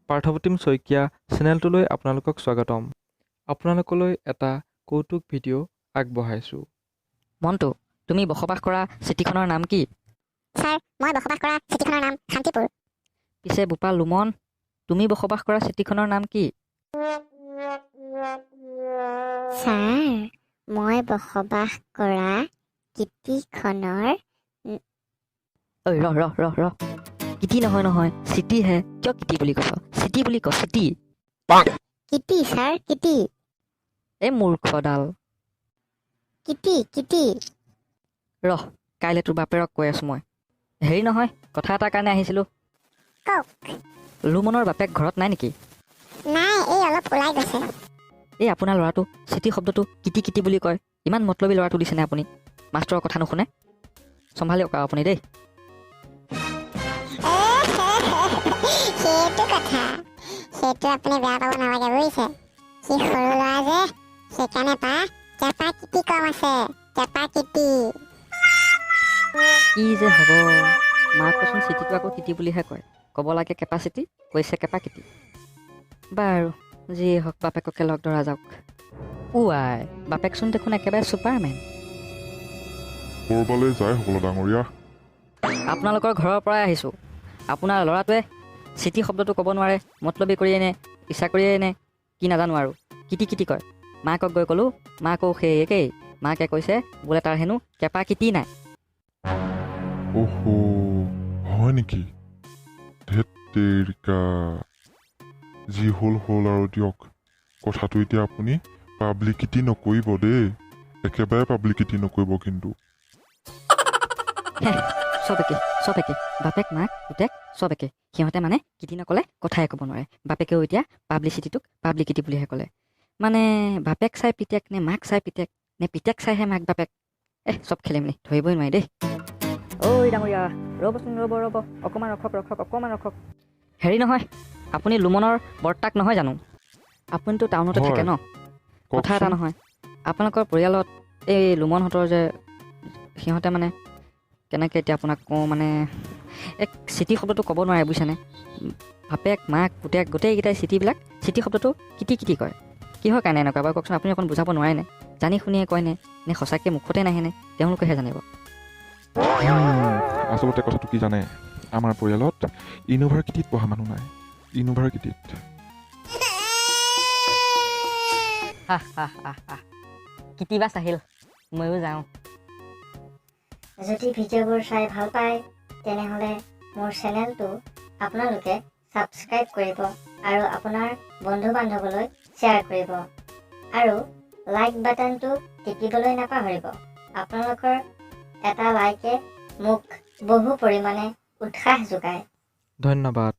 পাৰ্থপ্ৰতিম শইকীয়া চেনেলটোলৈ আপোনালোকক স্বাগতম। আপোনালোকলৈ এটা কৌতুক ভিডিঅ' আগবঢ়াইছোঁ। মন্টু, তুমি বসবাস কৰা চিটিখনৰ নাম কি? ছাৰ, মই বসবাস কৰা চিটিখনৰ নাম শান্তিপুৰ। পিছে বোপা লুমন, তুমি বসবাস কৰা চিটিখনৰ নাম কি? ছাৰ, মই বসবাস কৰা চিটিখনৰ ঐ ৰ ৰ ৰ ৰ কিটি নহয় চিটিহে। কিয় কিটি বুলি কৈছ? চিটি বুলি ক, চিটি। কিটি ছাৰ, কিটি এই মূৰ্খডাল। কিটি ৰহ, কাইলৈ তোৰ বাপেৰক কৈ আছোঁ মই। হেৰি নহয়, কথা এটাৰ কাৰণে আহিছিলোঁ। কওক। লুমনৰ বাপেক ঘৰত নাই নেকি? নাই, এই অলপ ওলাই গৈছে। এই আপোনাৰ ল'ৰাটো চিটি শব্দটো কিটি কিটি বুলি কয়। ইমান মতলবী ল'ৰাটো দিছেনে আপুনি? মাষ্টৰৰ কথা নুশুনে? চম্ভালিওক আৰু আপুনি দেই। সেইটো কথা, সেইটো আপুনি বেয়া পাব নালাগে বুজিছে। সি সৰু ল'ৰা যে, সেইকাৰণে তাৰ কেপা কিটি কম আছে, কেপা কিটি। কি যে হ'ব, মাকচোন চিটিটো আকৌ কিটি বুলিহে কয়। ক'ব লাগে কেপাচিটি, কৈছে কেপাকিটি। বাৰু যিয়ে হওক, বাপেককে লগ ধৰা যাওক। আই, বাপেকচোন দেখোন একেবাৰে ছুপাৰমেন। ক'ৰবালৈ যায় সকলো ডাঙৰীয়া? আপোনালোকৰ ঘৰৰ পৰাই আহিছোঁ। আপোনাৰ ল'ৰাটোৱে চিটি শব্দটো ক'ব নোৱাৰে, মতলবী কৰিয়ে নে ইচ্ছা কৰিয়ে নে কি নাজানো আৰু কিটি কিটি কয়। মাকক গৈ ক'লোঁ, মাকো সেই একেই। মাকে কৈছে বোলে তাৰ হেনো কেপা কিটি নাই। অহ' হয় নেকি? ধেত তেৰিকা, যি হ'ল আৰু দিয়ক। কথাটো এতিয়া আপুনি পাব্লিকিটি নকৰিব দেই, একেবাৰে পাব্লিকিটি নকৰিব কিন্তু। চব একে, বাপেক মাক পুতেক চব একে। সিহঁতে মানে কিটি নক'লে কথাই ক'ব নোৱাৰে। বাপেকেও এতিয়া পাব্লিচিটিটোক পাব্লিকিটি বুলিহে ক'লে। মানে বাপেক চাই পিতেক নে মাক চাই পিতেক নে পিতেক চাইহে মাক বাপেক। চব খেলি মেলি, ধৰিবই নোৱাৰি দেই। ঐ ডাঙৰীয়া, ৰ'বচোন ৰ'ব, অকণমান ৰখক। হেৰি নহয়, আপুনি লুমনৰ বৰ্তাক নহয় জানো? আপুনিতো টাউনতে হয়। থাকে ন? কথা এটা কওকচোন। নহয়, আপোনালোকৰ পৰিয়ালত এই লুমনহঁতৰ যে সিহঁতে মানে কেনেকৈ এতিয়া আপোনাক কওঁ, মানে এক চিটি শব্দটো ক'ব নোৱাৰে বুজিছেনে? বাপেক মাক পুতেক গোটেইকেইটাই চিটিবিলাক চিটি শব্দটো কিটি কিটি কয়। কিহৰ কাৰণে এনেকুৱা বাৰু কওকচোন? আপুনি অকণ বুজাব নোৱাৰেনে? জানি শুনিয়ে কয়নে নে সঁচাকৈ মুখতে নাহেনে? তেওঁলোকেহে জানিব। আচলতে কথাটো কি জানে, আমাৰ পৰিয়ালত ইউনিভাৰ্চিটিত পঢ়া মানুহ নাই। ইউনিভাৰ্চিটিত কিটিবা চাহিল, ময়ো যাওঁ। যদি ভিডিঅ'বোৰ চাই ভাল পায় তেনেহ'লে মোৰ চেনেলটো আপোনালোকে ছাবস্ক্ৰাইব কৰিব আৰু আপোনাৰ বন্ধু বান্ধৱলৈ শ্বেয়াৰ কৰিব আৰু লাইক বাটনটো টিপিবলৈ নাপাহৰিব। আপোনালোকৰ এটা লাইকে মোক বহু পৰিমাণে উৎসাহ যোগায়। ধন্যবাদ।